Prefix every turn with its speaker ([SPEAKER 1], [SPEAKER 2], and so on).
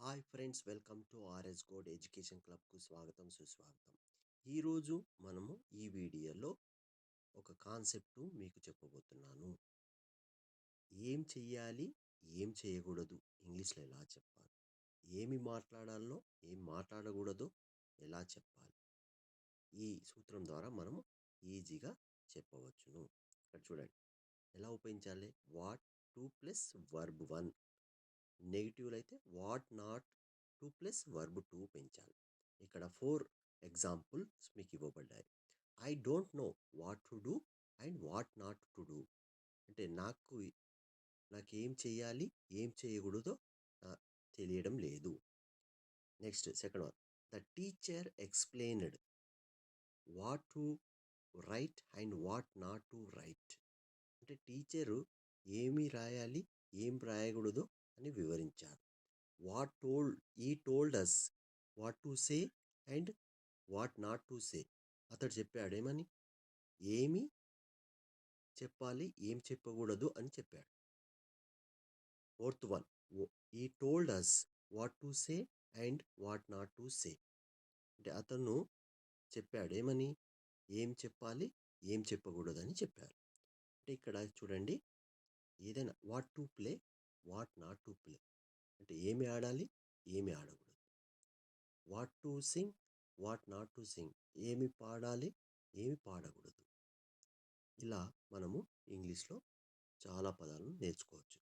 [SPEAKER 1] Hi friends, welcome to RS Goud education క్లబ్కు స్వాగతం సుస్వాగతం. ఈరోజు మనము ఈ వీడియోలో ఒక కాన్సెప్ట్ మీకు చెప్పబోతున్నాను. ఏం చెయ్యాలి, ఏం చేయకూడదు, ఇంగ్లీష్లో ఎలా చెప్పాలి, ఏమి మాట్లాడాలో ఏం మాట్లాడకూడదో ఎలా చెప్పాలి, ఈ సూత్రం ద్వారా మనము ఈజీగా చెప్పవచ్చును. ఇక్కడ చూడండి, ఎలా ఉపయోగించాలి. వాట్ టు ప్లస్ వర్బ్ 1, నెగిటివ్లో అయితే what not to plus verb 2 పెంచాలి. ఇక్కడ 4 ఎగ్జాంపుల్స్ మీకు ఇవ్వబడ్డాయి. I don't know what to do and what not to do అంటే నాకేం చేయాలి, ఏం చేయకూడదో తెలియడం లేదు. Next second one, the teacher explained what to write and what not to write అంటే టీచరు ఏమి రాయాలి, ఏం రాయకూడదో అని వివరించారు. He told us what to say and what not to say. అతడు చెప్పాడు ఏమని, ఏమి చెప్పాలి, ఏం చెప్పకూడదు అని చెప్పాడు. Fourth one, he told us what to say and what not to say అంటే అతను చెప్పాడు ఏమని, ఏం చెప్పాలి, ఏం చెప్పకూడదు అని చెప్పారు. అంటే ఇక్కడ చూడండి, ఏదైనా what to play, what not to play అంటే ఏమి ఆడాలి, ఏమి ఆడకూడదు. What to sing, what not to sing ఏమి పాడాలి, ఏమి పాడకూడదు. ఇలా మనము ఇంగ్లీష్లో చాలా పదాలను నేర్చుకోవచ్చు.